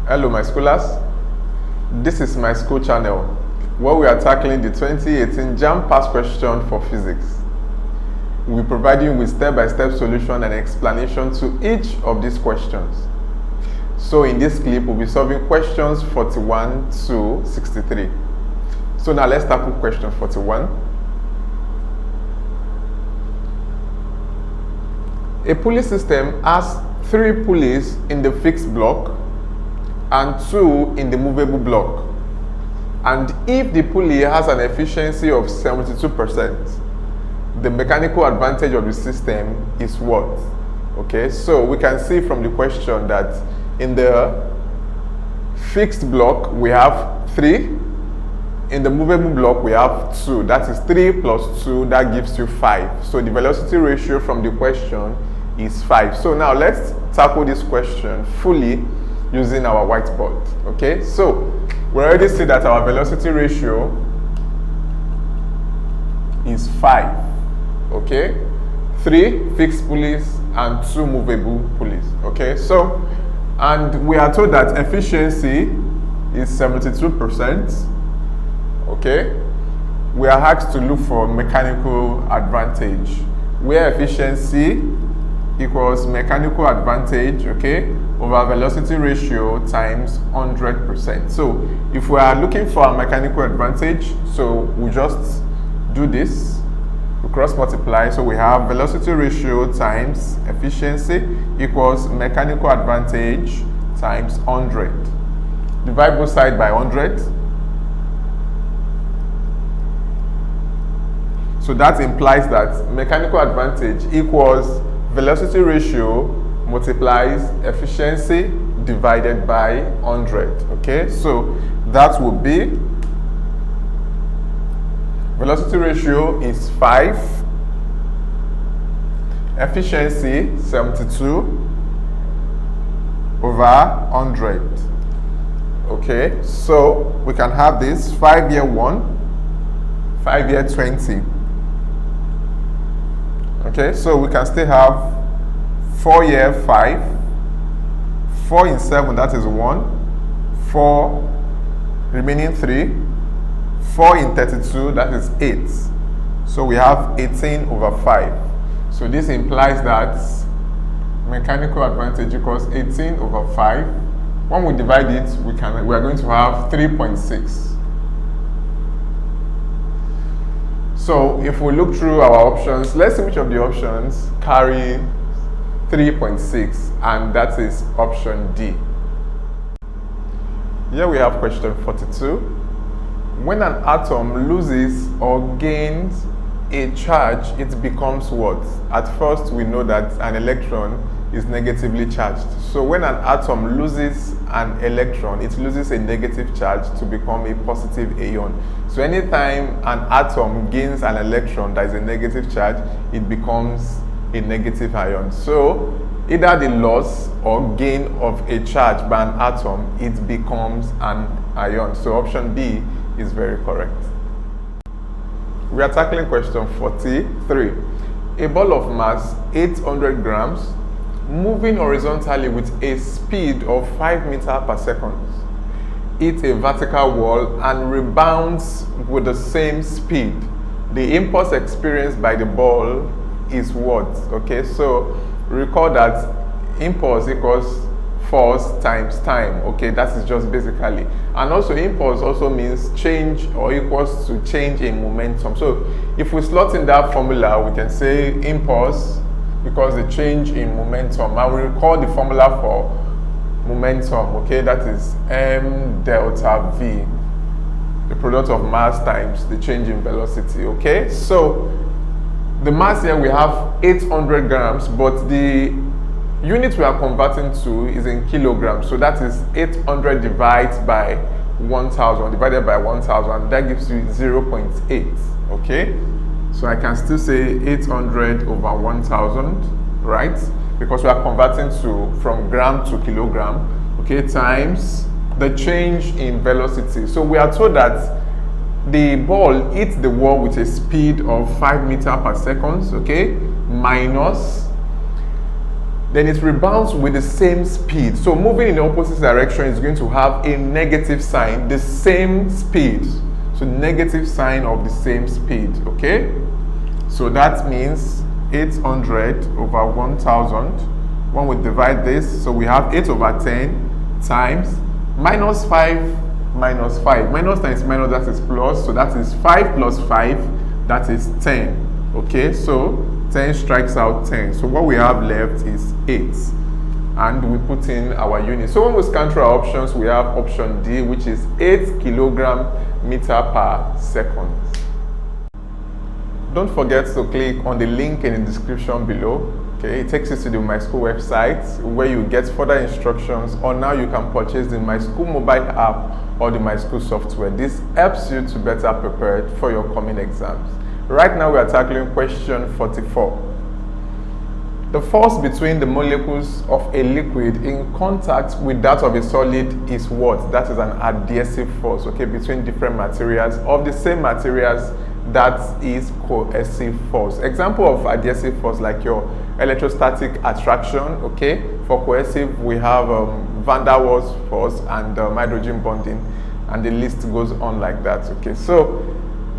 Hello my schoolers, this is my school channel where we are tackling the 2018 JAMB past question for physics. We will provide you with step-by-step solution and explanation to each of these questions. So in this clip, we'll be solving questions 41 to 63. So now let's tackle question 41. A pulley system has 3 pulleys in the fixed block and 2 in the movable block. And if the pulley has an efficiency of 72%, the mechanical advantage of the system is what? Okay, so we can see from the question that in the fixed block we have 3, in the movable block we have 2. That is 3 plus 2, that gives you 5. So the velocity ratio from the question is 5. So now let's tackle this question fully using our whiteboard. Okay, so we already see that our velocity ratio is 5. Okay, 3 fixed pulleys and 2 movable pulleys. Okay, so and we are told that efficiency is 72%. Okay, we are asked to look for mechanical advantage, where efficiency equals mechanical advantage, okay, over velocity ratio times 100%. So if we are looking for a mechanical advantage, so we just do this, we cross multiply, so we have velocity ratio times efficiency equals mechanical advantage times 100. Divide both sides by 100. So that implies that mechanical advantage equals velocity ratio multiplies efficiency divided by 100. Okay, so that would be velocity ratio is 5, efficiency 72 over 100. Okay, so we can have this 5 year 1, 5 year 20. Okay, so we can still have 4 year 5, 4 in 7, that is 1, 4 remaining 3, 4 in 32, that is 8. So we have 18 over 5. So this implies that mechanical advantage equals 18 over 5. When we divide it, we are going to have 3.6. So if we look through our options, let's see which of the options carry 3.6, and that is option D. Here we have question 42. When an atom loses or gains a charge, it becomes what? At first we know that an electron is negatively charged. So when an atom loses an electron, it loses a negative charge to become a positive ion. So anytime an atom gains an electron that is a negative charge, it becomes a negative ion. So either the loss or gain of a charge by an atom, it becomes an ion. So option B is very correct. We are tackling question 43. A ball of mass 800 grams moving horizontally with a speed of 5 meters per second hits a vertical wall and rebounds with the same speed. The impulse experienced by the ball is what? Okay, so recall that impulse equals force times time. Okay, that is just basically. And also impulse also means change or equals to change in momentum. So if we slot in that formula, we can say impulse equals the change in momentum. I will recall the formula for momentum. Okay, that is m delta v, the product of mass times the change in velocity. Okay, so the mass here we have 800 grams, but the unit we are converting to is in kilograms. So that is 800 divided by 1000 divided by 1000. That gives you 0.8. Okay, so I can still say 800 over 1000, right? Because we are converting from gram to kilogram. Okay, times the change in velocity. So we are told that the ball hits the wall with a speed of 5 meters per second. Okay, minus then it rebounds with the same speed. So moving in the opposite direction is going to have a negative sign, the same speed. So negative sign of the same speed, okay? So that means 800 over 1000. When we divide this, so we have 8 over 10 times minus 5 minus 5. Minus times minus, that is plus. So that is 5 plus 5, that is 10. Okay, so 10 strikes out 10. So what we have left is 8. And we put in our unit. So when we scan through our options, we have option D, which is 8 kilogram meter per second. Don't forget to click on the link in the description below. Okay, it takes you to the Myschool website where you get further instructions, or now you can purchase the Myschool mobile app or the Myschool software. This helps you to better prepare for your coming exams. Right now we are tackling question 44. The force between the molecules of a liquid in contact with that of a solid is what? That is an adhesive force, okay, between different materials of the same materials. That is cohesive force. Example of adhesive force, like your electrostatic attraction, okay? For cohesive, we have van der Waals force and hydrogen bonding, and the list goes on like that, okay? So,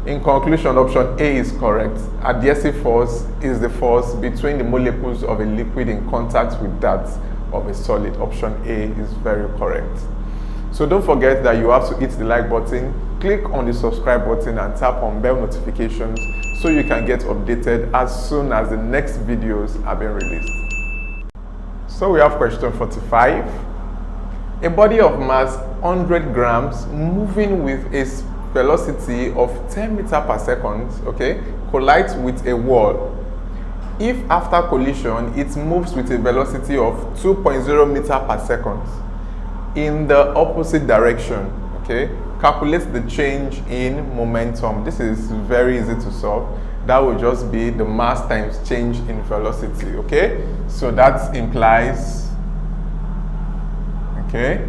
in conclusion, option A is correct. Adhesive force is the force between the molecules of a liquid in contact with that of a solid. Option A is very correct. So don't forget that you have to hit the like button, click on the subscribe button and tap on bell notifications so you can get updated as soon as the next videos are being released. So we have question 45. A body of mass 100 grams moving with a velocity of 10 meters per second, okay, collides with a wall. If after collision it moves with a velocity of 2.0 meters per second in the opposite direction, okay, calculate the change in momentum. This is very easy to solve. That will just be the mass times change in velocity, okay? So that implies, okay,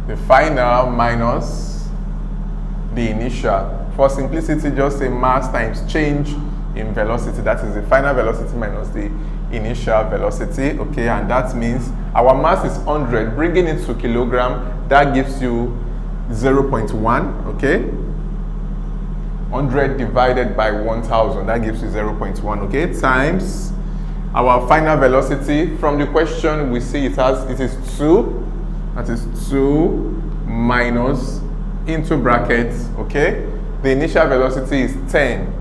the final minus the initial. For simplicity, just say mass times change in velocity. That is the final velocity minus the initial velocity, okay? And that means our mass is 100, bringing it to kilogram, that gives you 0.1, okay? 100 divided by 1000, that gives you 0.1, okay? Times our final velocity. From the question we see it is 2, that is 2 minus into brackets, okay? The initial velocity is 10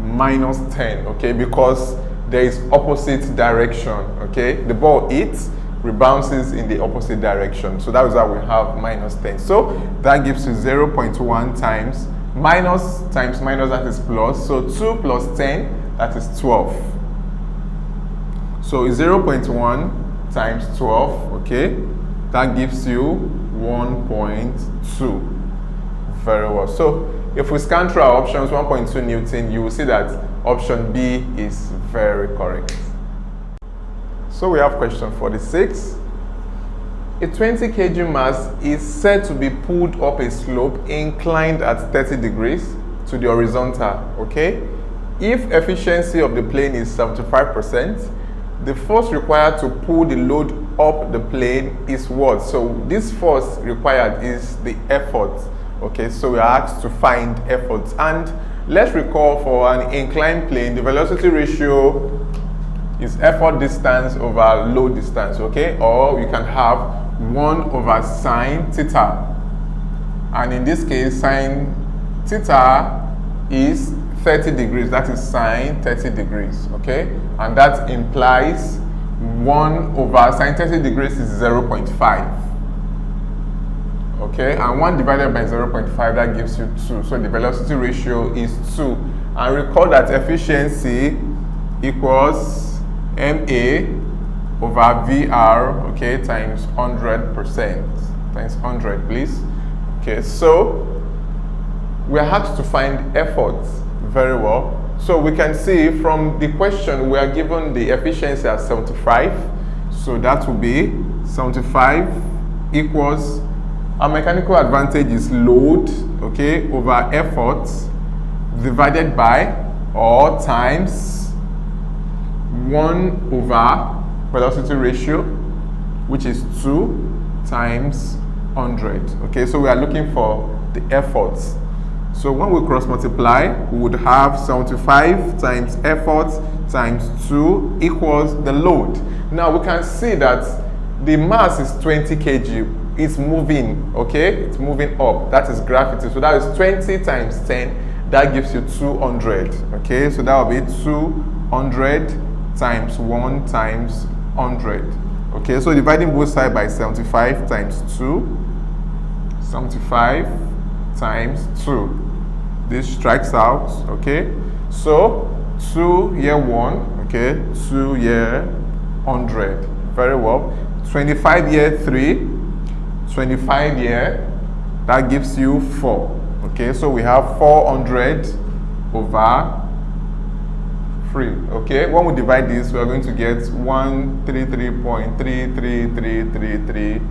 minus 10, okay? Because there is opposite direction, okay? The ball hits, rebounces in the opposite direction. So that is how we have minus 10. So that gives you 0.1 times minus times minus, that is plus. So 2 plus 10, that is 12. So 0.1 times 12, okay? That gives you 1.2. Very well. So if we scan through our options, 1.2 Newton, you will see that option B is very correct. So we have question 46. A 20 kg mass is said to be pulled up a slope inclined at 30 degrees to the horizontal, okay? If efficiency of the plane is 75%, the force required to pull the load up the plane is what? So this force required is the effort, okay? So we are asked to find effort. And let's recall, for an inclined plane, the velocity ratio is effort distance over load distance, okay? Or you can have 1 over sine theta. And in this case, sine theta is 30 degrees. That is sine 30 degrees, okay? And that implies 1 over sine 30 degrees is 0.5. Okay, and 1 divided by 0.5, that gives you 2. So the velocity ratio is 2. And recall that efficiency equals MA over VR, okay, times 100%. Times 100, please. Okay, so we are asked to find effort. Very well. So we can see from the question we are given the efficiency as 75. So that will be 75 equals, our mechanical advantage is load, okay, over effort divided by or times 1 over velocity ratio, which is 2 times 100. Okay, so we are looking for the efforts. So when we cross multiply, we would have 75 times effort times 2 equals the load. Now we can see that the mass is 20 kg. It's moving, okay? It's moving up. That is gravity. So that is 20 times 10. That gives you 200, okay? So that will be 200 times 1 times 100. Okay, so dividing both sides by 75 times 2. 75 times 2. This strikes out, okay? So 2 here 1, okay? 2 here 100. Very well. 25 here 3. 25 here, that gives you 4. Okay, so we have 400 over 3. Okay, when we divide this, we are going to get 133.33333.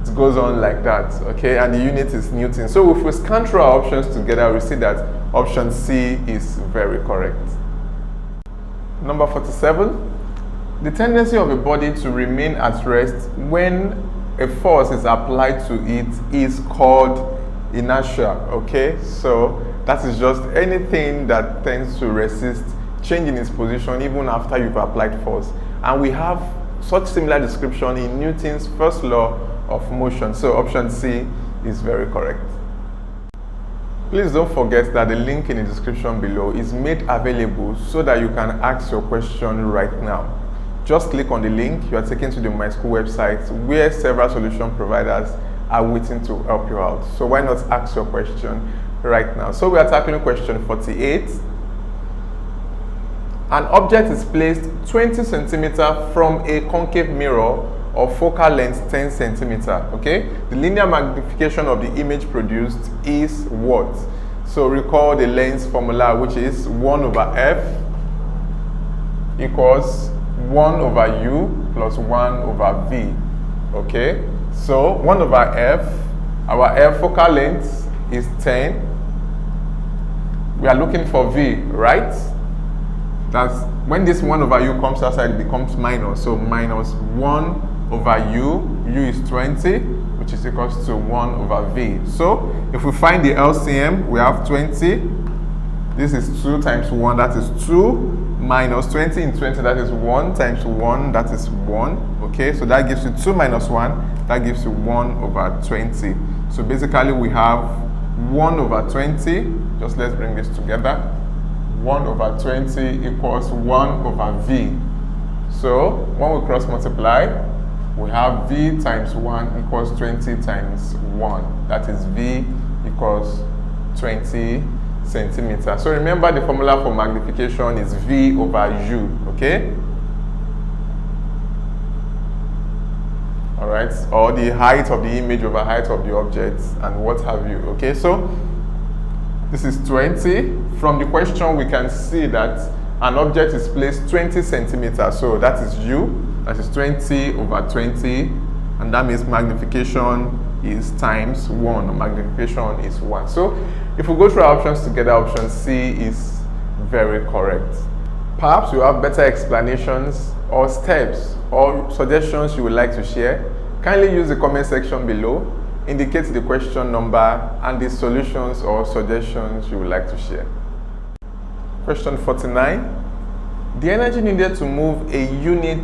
It goes on like that. Okay, and the unit is Newton. So if we scan through our options together, we see that option C is very correct. Number 47. The tendency of a body to remain at rest when a force is applied to it is called inertia. Okay, so that is just anything that tends to resist changing its position even after you've applied force. And we have such similar description in Newton's first law of motion. So option C is very correct. Please don't forget that the link in the description below is made available so that you can ask your question right now. Just click on the link, you are taken to the Myschool website where several solution providers are waiting to help you out. So why not ask your question right now? So we are tackling question 48. An object is placed 20 centimeters from a concave mirror of focal length 10 centimeters. Okay, the linear magnification of the image produced is what? So recall the lens formula, which is 1 over f equals 1 over u plus 1 over v. Okay, so 1 over f, our f focal length is 10. We are looking for v, right? That's when this 1 over u comes outside, it becomes minus. So minus 1 over u is 20, which is equals to 1 over v. So if we find the LCM, we have 20. This is 2 times 1, that is 2. Minus 20 in 20, that is 1 times 1, that is 1. Okay, so that gives you 2 minus 1, that gives you 1 over 20. So basically we have 1 over 20. Just let's bring this together. 1 over 20 equals 1 over v. So when we cross multiply, we have v times 1 equals 20 times 1. That is v equals 20 centimeters. So remember the formula for magnification is v over u. Okay, all right, or the height of the image over height of the object and what have you. Okay, so this is 20. From the question we can see that an object is placed 20 centimeters, so that is u, that is 20 over 20, and that means magnification is times 1, or magnification is 1. So if we go through our options together, option C is very correct. Perhaps you have better explanations or steps or suggestions you would like to share. Kindly use the comment section below, indicate the question number and the solutions or suggestions you would like to share. Question 49. The energy needed to move a unit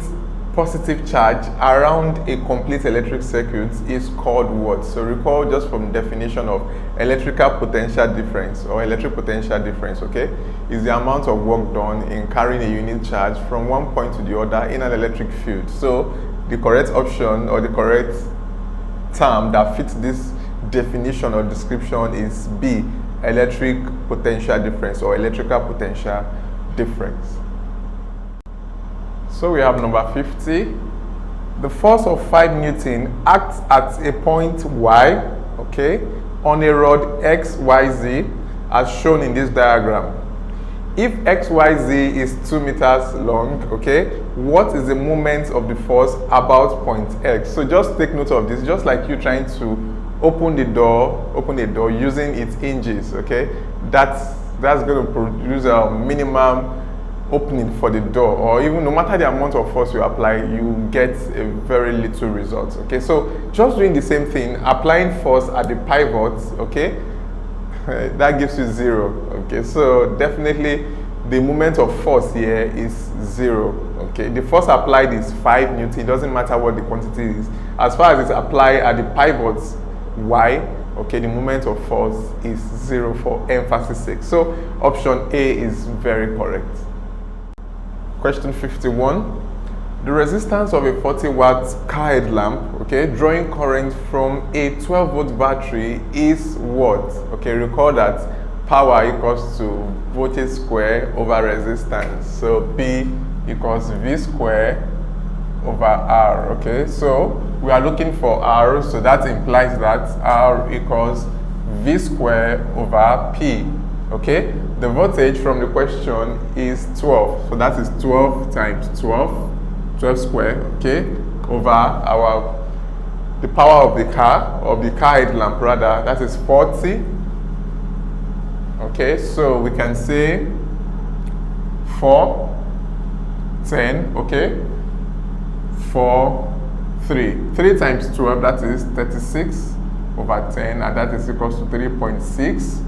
positive charge around a complete electric circuit is called what? So recall just from definition of electrical potential difference or electric potential difference, okay, is the amount of work done in carrying a unit charge from one point to the other in an electric field. So the correct option or the correct term that fits this definition or description is B, electric potential difference or electrical potential difference. So we have number 50. The force of 5 Newton acts at a point Y, okay, on a rod XYZ as shown in this diagram. If XYZ is 2 meters long, okay, what is the moment of the force about point X? So just take note of this, just like you trying to open a door using its hinges, okay, that's going to produce a minimum opening for the door, or even no matter the amount of force you apply, you get a very little result. Okay, so just doing the same thing, applying force at the pivot, okay, that gives you 0. Okay, so definitely the moment of force here is 0. Okay, the force applied is 5 Newton. It doesn't matter what the quantity is. As far as it's applied at the pivot Y, okay, the moment of force is 0 for emphasis sake. So option A is very correct. Question 51. The resistance of a 40 watt car headlamp, okay, drawing current from a 12 volt battery is what? Okay, recall that power equals to voltage square over resistance. So P equals V square over R. Okay, so we are looking for R, so that implies that R equals V square over P. Okay, the voltage from the question is 12, so that is 12 times 12 square, okay, over the power of the car headlamp rather, that is 40. Okay, so we can say 4, 10, okay, 4, 3. 3 times 12, that is 36 over 10, and that is equals to 3.6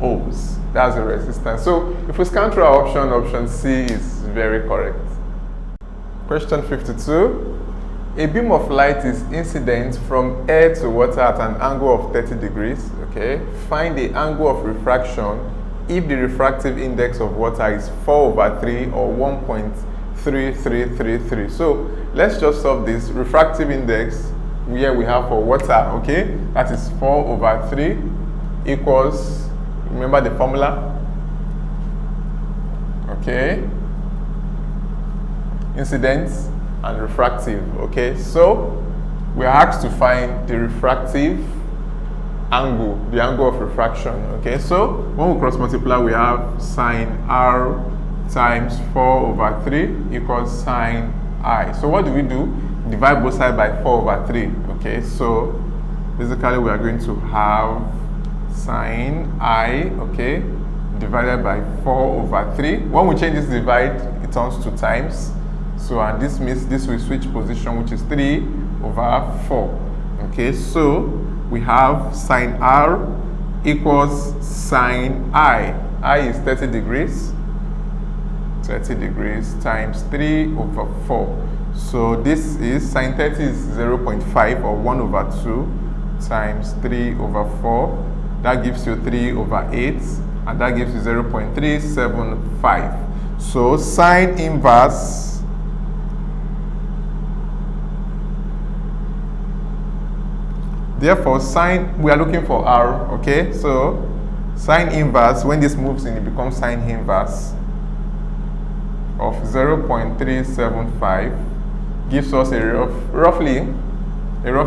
ohms. That's the resistance. So if we scan through our option, option C is very correct. Question 52. A beam of light is incident from air to water at an angle of 30 degrees. Okay. Find the angle of refraction if the refractive index of water is 4/3 or 1.3333. So let's just solve this. Refractive index here we have for water, okay, that is 4/3 equals, remember the formula? Okay. Incidence and refractive. Okay, so we are asked to find the refractive angle, the angle of refraction. Okay, so when we cross multiply, we have sine R times 4/3 equals sine I. So what do? Divide both sides by 4/3. Okay, so basically we are going to have sine I, okay, divided by 4/3. When we change this divide, it turns to times. So, and this means this will switch position, which is 3/4. Okay, so we have sine R equals sine I. I is 30 degrees. 30 degrees times 3/4. So this is sine 30 is 0.5 or 1/2 times 3/4. That gives you 3/8, and that gives you 0.375. So sine inverse therefore, we are looking for R, okay? So, sine inverse, when this moves in, it becomes sine inverse of 0.375, gives us a rough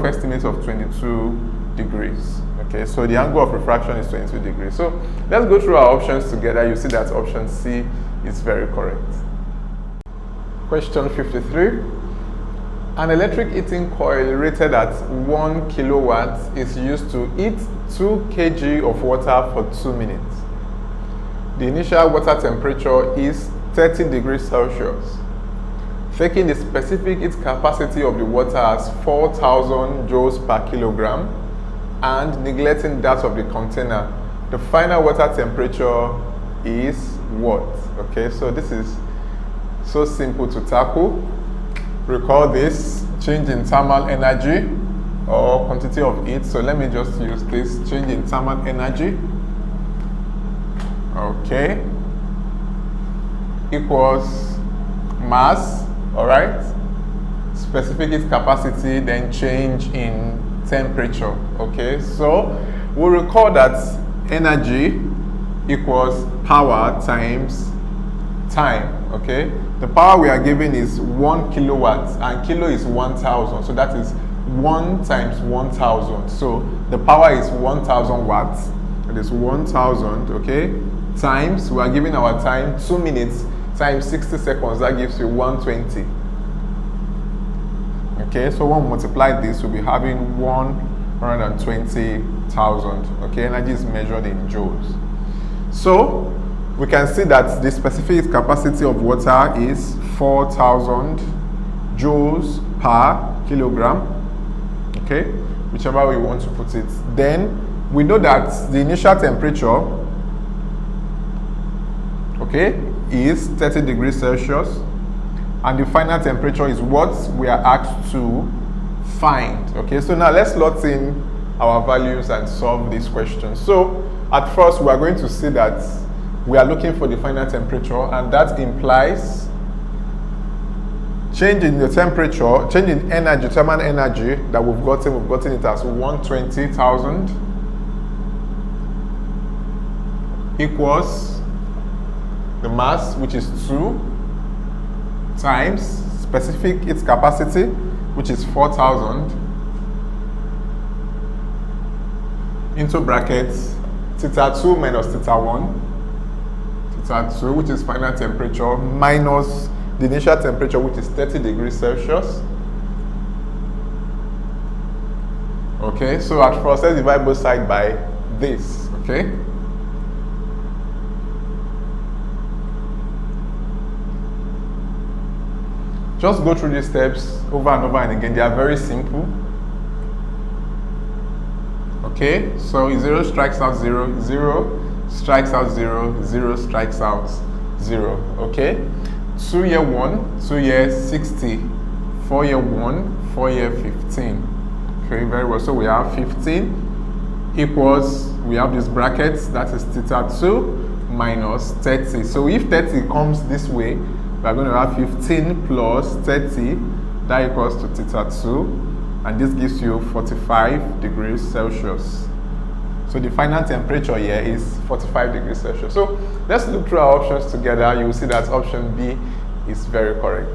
estimate of 22 degrees, okay? So, the angle of refraction is 22 degrees. So, let's go through our options together. You see that option C is very correct. Question 53. An electric heating coil rated at 1 kilowatt is used to heat 2 kg of water for 2 minutes. The initial water temperature is 30 degrees Celsius. Taking the specific heat capacity of the water as 4,000 joules per kilogram and neglecting that of the container, the final water temperature is what? Okay, so this is so simple to tackle. Recall this, change in thermal energy or quantity of heat. So let me just use this, change in thermal energy. Okay. Equals mass, all right? Specific heat capacity, then change in temperature. Okay, so we'll recall that energy equals power times time. Okay, the power we are given is 1 kilowatt, and kilo is 1,000, so that is 1 times 1,000. So the power is 1,000 watts. It is 1,000. Okay, times we are giving our time 2 minutes times 60 seconds. That gives you 120. Okay, so when we multiply this, we'll be having 120,000. Okay, energy is measured in joules. So we can see that the specific capacity of water is 4,000 joules per kilogram, okay, whichever way you want to put it. Then we know that the initial temperature, okay, is 30 degrees Celsius, and the final temperature is what we are asked to find. Okay, so now let's slot in our values and solve this question. So at first we are going to see that we are looking for the final temperature, and that implies change in the temperature, change in energy, thermal energy that we've gotten it as 120,000 equals the mass, which is 2, times specific its capacity, which is 4,000, into brackets θ2 minus θ1, θ2, which is final temperature, minus the initial temperature, which is 30 degrees Celsius. Okay, so at first let's divide both sides by this. Okay, just go through these steps over and over and again. They are very simple. Okay, so 0 strikes out 0, 0 strikes out 0, 0 strikes out 0. Okay, 2 year 1, 2 year 60, 4 year 1, 4 year 15. Okay, very well. So we have 15 equals, we have these brackets, that is θ2 minus 30. So if 30 comes this way, we are going to have 15 plus 30, that equals to θ2, and this gives you 45 degrees Celsius. So the final temperature here is 45 degrees Celsius. So let's look through our options together. You will see that option B is very correct.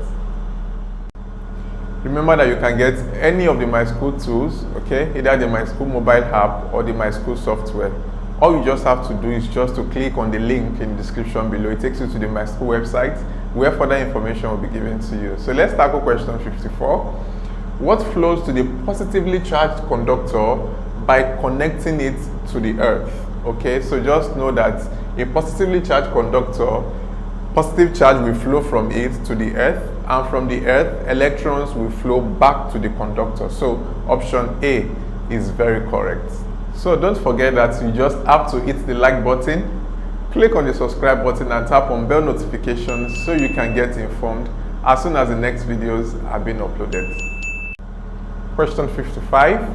Remember that you can get any of the Myschool tools, okay, either the Myschool mobile app or the Myschool software. All you just have to do is just to click on the link in the description below. It takes you to the Myschool website where further information will be given to you. So let's tackle question 54. What flows to the positively charged conductor by connecting it to the earth? Okay, so just know that a positively charged conductor, positive charge will flow from it to the earth, and from the earth, electrons will flow back to the conductor. So option A is very correct. So don't forget that you just have to hit the like button, click on the subscribe button, and tap on bell notifications so you can get informed as soon as the next videos are being uploaded. Question 55.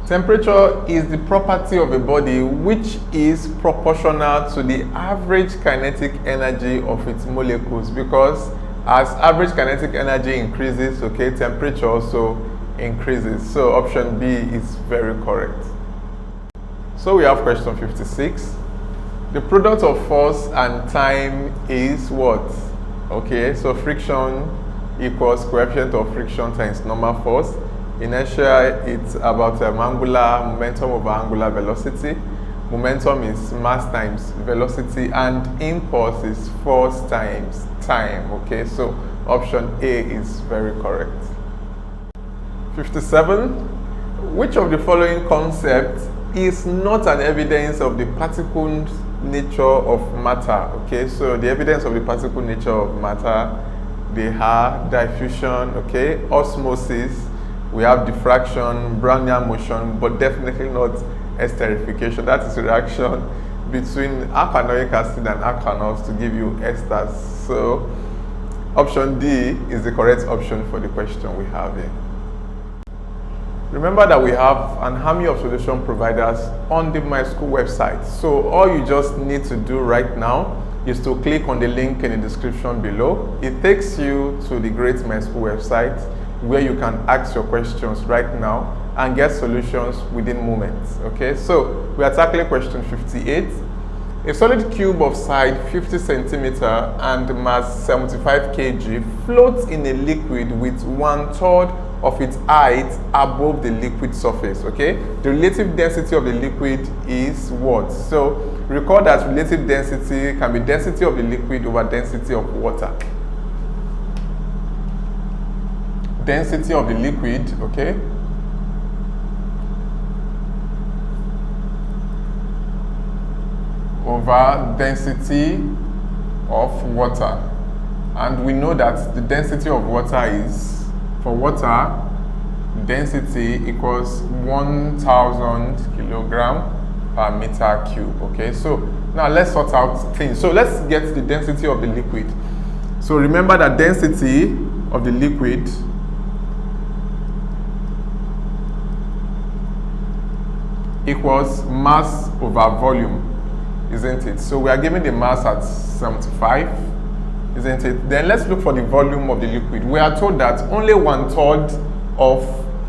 Temperature is the property of a body which is proportional to the average kinetic energy of its molecules, because as average kinetic energy increases, okay, temperature also increases. So option B is very correct. So we have question 56. The product of force and time is what? Okay, so friction equals coefficient of friction times normal force. Inertia, it's about angular momentum over angular velocity. Momentum is mass times velocity, and impulse is force times time. Okay, so option A is very correct. 57. Which of the following concepts is not an evidence of the particle nature of matter? Okay, so the evidence of the particle nature of matter, they are diffusion, okay, osmosis, we have diffraction, Brownian motion, but definitely not esterification. That is a reaction between alkanoic acid and alkanols to give you esters. So option D is the correct option for the question we have here. Remember that we have an army of solution providers on the Myschool website. So all you just need to do right now is to click on the link in the description below. It takes you to the great Myschool website where you can ask your questions right now and get solutions within moments. Okay, so we are tackling question 58. A solid cube of side 50 centimeter and mass 75 kg floats in a liquid with 1/3 of its height above the liquid surface. Okay, the relative density of the liquid is what? So recall that relative density can be density of the liquid over density of water. Density of the liquid, okay, over density of water. And we know that the density of water is, for water, density equals 1000 kilogram per meter cube. Okay, so now let's sort out things. So let's get the density of the liquid. So remember that density of the liquid equals mass over volume, isn't it? So we are given the mass at 75, isn't it? Then let's look for the volume of the liquid. We are told that only 1/3 of,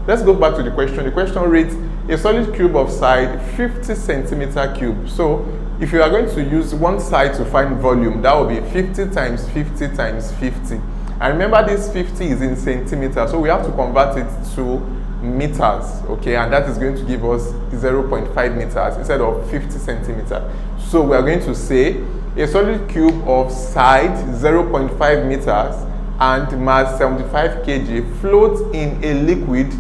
let's go back to the question. The question reads, a solid cube of side 50 centimeter cube. So if you are going to use one side to find volume, that will be 50 times 50 times 50. And remember, this 50 is in centimeters, so we have to convert it to meters, okay, and that is going to give us 0.5 meters instead of 50 centimeters. So we are going to say a solid cube of side 0.5 meters and mass 75 kg floats in a liquid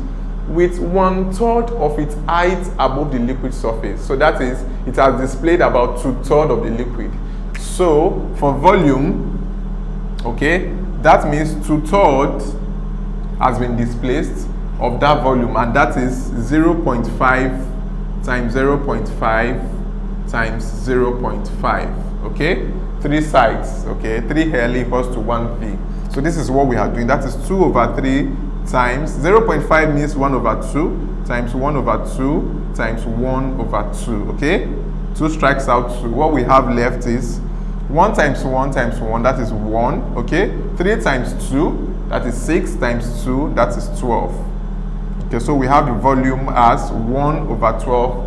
with 1/3 of its height above the liquid surface. So that is, it has displayed about 2/3 of the liquid. So for volume, okay, that means 2/3 has been displaced of that volume, and that is 0.5 times 0.5 times 0.5. okay, 3 sides, okay, 3L equals to 1V. So this is what we are doing. That is 2/3 times 0.5 means 1/2 times 1/2 times 1/2. Okay, 2 strikes out 2. What we have left is 1 times 1 times 1, that is 1. Okay, 3 times 2, that is 6 times 2, that is 12. Okay, so we have the volume as 1/12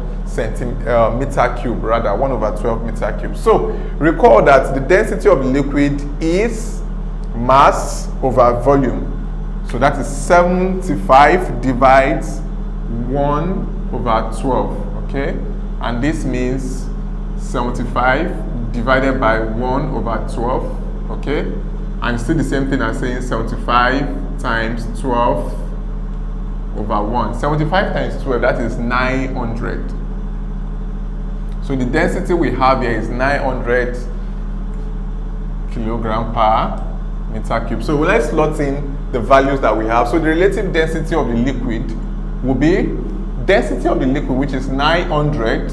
meter cube, rather 1/12 meter cube. So recall that the density of the liquid is mass over volume. So that is 75 divides 1/12. Okay, and this means 75 divided by 1/12. Okay, and still the same thing as saying 75 times 12/1. 75 times 12, that is 900. So the density we have here is 900 kilogram per meter cube. So let's slot in the values that we have. So the relative density of the liquid will be density of the liquid, which is 900,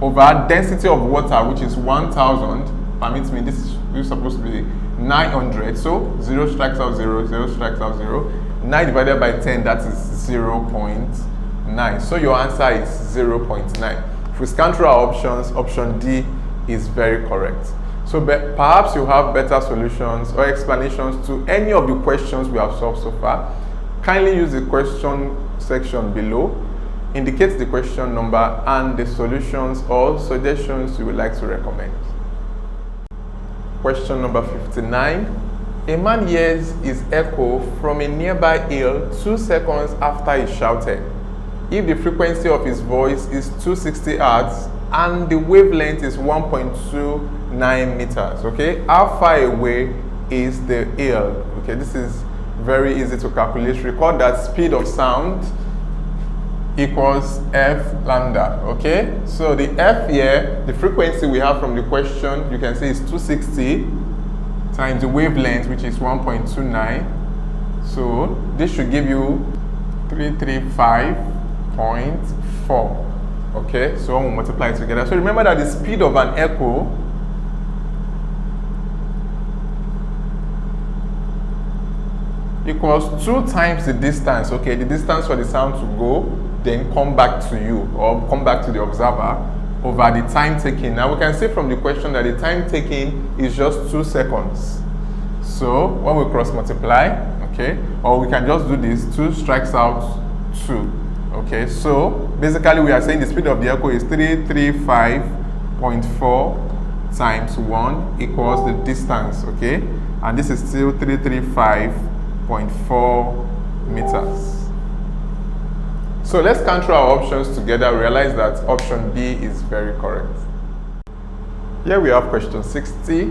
over density of water, which is 1000. Permits me, this is supposed to be 900. So 0 strikes out 0, 0 strikes out 0. 9 divided by 10, that is 0.9. So your answer is 0.9. If we scan through our options, option D is very correct. So perhaps you have better solutions or explanations to any of the questions we have solved so far. Kindly use the question section below. Indicate the question number and the solutions or suggestions you would like to recommend. Question number 59. A man hears his echo from a nearby hill 2 seconds after he shouted. If the frequency of his voice is 260 Hz and the wavelength is 1.29 meters, okay, how far away is the hill? Okay, this is very easy to calculate. Recall that speed of sound equals f lambda, okay? So the f here, the frequency we have from the question, you can say is 260 times the wavelength, which is 1.29. So this should give you 335.4. Okay, so we'll multiply it together. So remember that the speed of an echo equals 2 times the distance, okay, the distance for the sound to go, then come back to you or come back to the observer, over the time taken. Now we can see from the question that the time taken is just 2 seconds. So when we cross multiply, okay, or we can just do this, 2 strikes out 2. Okay, so basically we are saying the speed of the echo is 335.4 times 1 equals the distance, okay, and this is still 335.4 meters. So let's count through our options together. Realize that option B is very correct. Here we have question 60.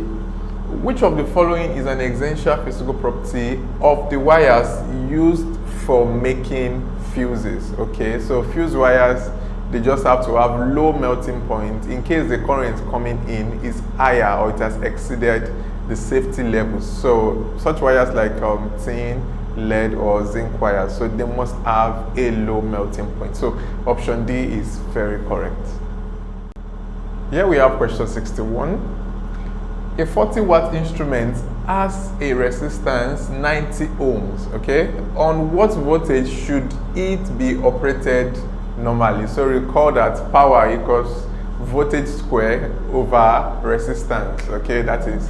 Which of the following is an essential physical property of the wires used for making fuses? Okay, so fuse wires they just have to have low melting point in case the current coming in is higher or it has exceeded the safety levels. So such wires like tin, lead or zinc wires, so they must have a low melting point. So option D is very correct. Here we have question 61. A 40-watt instrument has a resistance 90 ohms, okay? On what voltage should it be operated normally? So recall that power equals voltage square over resistance, okay? That is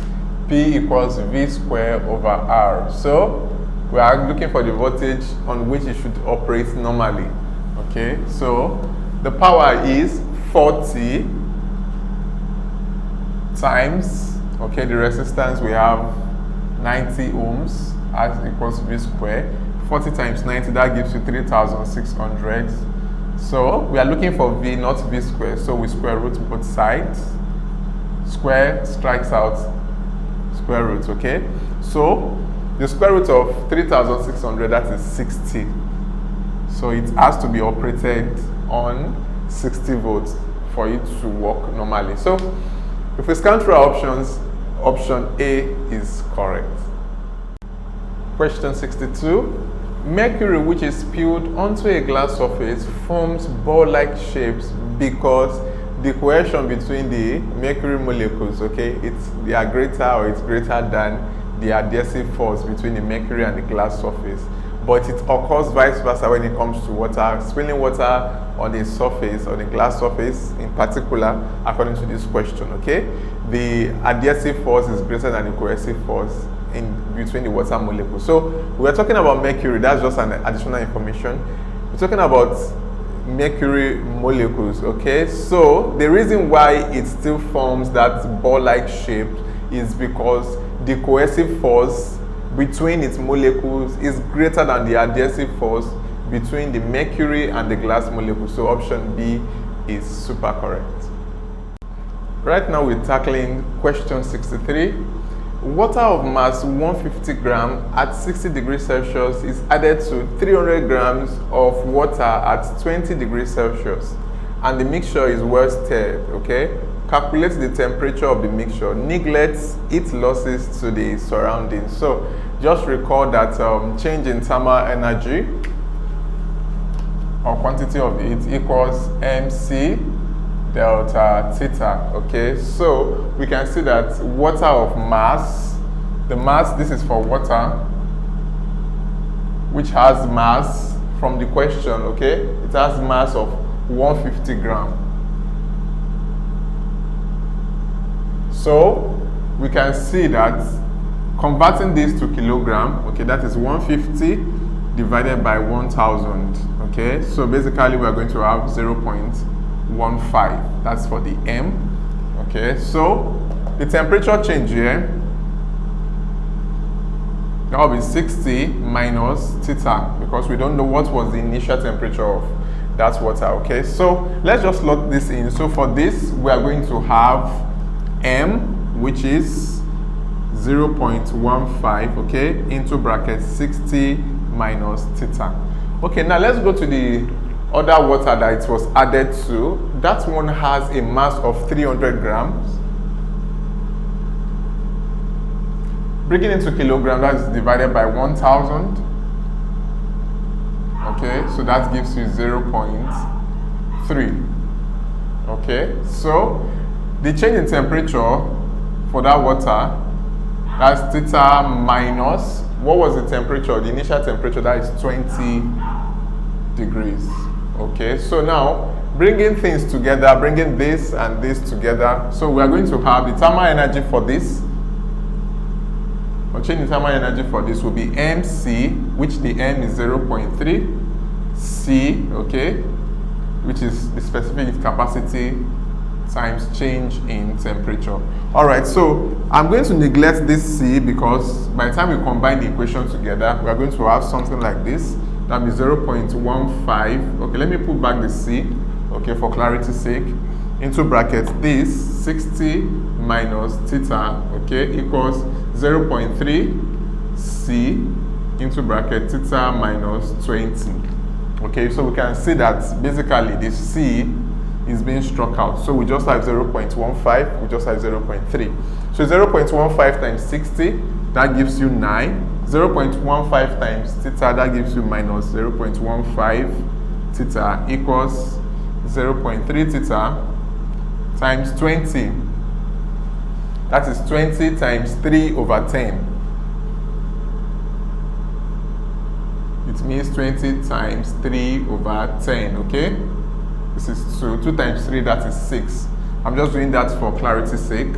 P equals V square over R. So we are looking for the voltage on which it should operate normally, okay? So the power is 40 times, okay, the resistance we have 90 ohms as equals V square. 40 times 90, that gives you 3,600. So we are looking for V, not V square. So we square root both sides. Square strikes out square root, okay? So the square root of 3,600, that is 60. So it has to be operated on 60 volts for it to work normally. So if we scan through our options, option A is correct. Question 62. Mercury which is spilled onto a glass surface forms ball-like shapes because the cohesion between the mercury molecules, okay, they are greater or it's greater than the adhesive force between the mercury and the glass surface. But it occurs vice versa when it comes to water, spilling water on a surface, on a glass surface in particular, according to this question, okay? The adhesive force is greater than the cohesive force in between the water molecules. So we're talking about mercury, that's just an additional information. We're talking about mercury molecules, okay? So the reason why it still forms that ball-like shape is because the cohesive force between its molecules is greater than the adhesive force between the mercury and the glass molecule. So option B is super correct. Right now we're tackling question 63. Water of mass 150 gram at 60 degrees Celsius is added to 300 grams of water at 20 degrees Celsius and the mixture is well stirred, okay? Calculate the temperature of the mixture. Neglect its losses to the surroundings. So just recall that change in thermal energy or quantity of it equals MC delta theta, okay? So we can see that water of mass, the mass, this is for water, which has mass from the question, okay? It has mass of 150 gram. So we can see that converting this to kilogram, okay, that is 150 divided by 1000, okay? So basically we are going to have 0.15, that's for the M, okay? So the temperature change here, that will be 60 minus theta because we don't know what was the initial temperature of that water, okay? So let's just log this in. So for this, we are going to have M, which is 0.15, okay, into bracket 60 minus theta. Okay, now let's go to the other water that it was added to. That one has a mass of 300 grams. Breaking into kilogram, that is divided by 1000. Okay, so that gives you 0.3. Okay, so the change in temperature for that water, that's theta minus, what was the temperature? The initial temperature, that is 20 degrees. Okay, so now bringing things together, bringing this and this together, so we are going to have the thermal energy for this, or change in thermal energy for this will be MC, which the M is 0.3, C, okay, which is the specific capacity times change in temperature. All right, so I'm going to neglect this C because by the time we combine the equation together, we are going to have something like this. That means 0.15. Okay, let me put back the C, okay, for clarity's sake, into bracket this 60 minus theta, okay, equals 0.3 C into bracket theta minus 20. Okay, so we can see that basically the C is being struck out. So we just have 0.15, we just have 0.3. So 0.15 times 60, that gives you 9. 0.15 times theta, that gives you minus 0.15 theta equals 0.3 theta times 20. That is 20 times 3 over 10. It means 20 times 3 over 10, okay? This is 2. 2 times 3, that is 6. I'm just doing that for clarity's sake.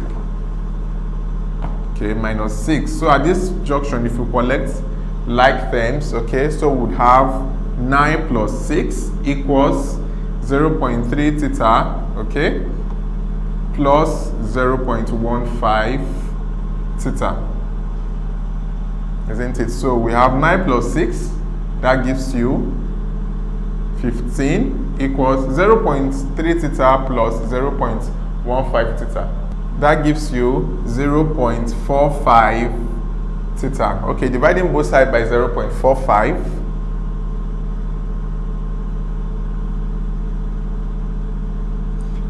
Okay, minus 6. So at this junction, if you collect like terms, okay, so we would have 9 plus 6 equals 0.3 theta, okay, plus 0.15 theta. Isn't it? So we have 9 plus 6, that gives you 15 equals 0.3 theta plus 0.15 theta. That gives you 0.45 theta. Okay, dividing both sides by 0.45.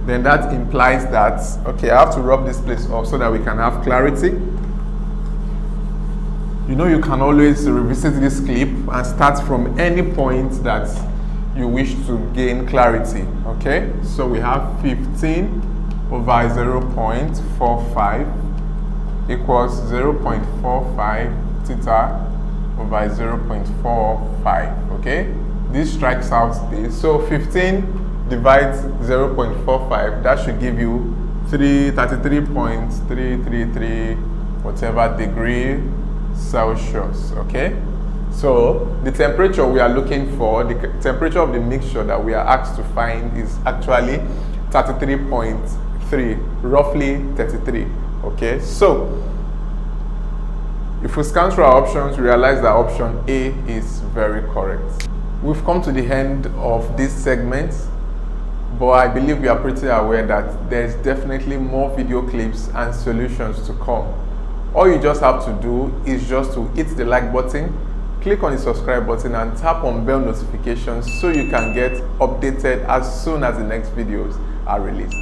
Then that implies that, okay, I have to rub this place off so that we can have clarity. You know, you can always revisit this clip and start from any point that you wish to gain clarity, okay? So we have 15 over 0.45 equals 0.45 theta over 0.45, okay? This strikes out this. So 15 divides 0.45, that should give you 33.333 whatever degree Celsius, okay? So the temperature we are looking for, the temperature of the mixture that we are asked to find is actually 33.3, roughly 33, okay? So if we scan through our options, we realize that option A is very correct. We've come to the end of this segment, but I believe we are pretty aware that there's definitely more video clips and solutions to come. All you just have to do is just to hit the like button, click on the subscribe button and tap on bell notifications so you can get updated as soon as the next videos are released.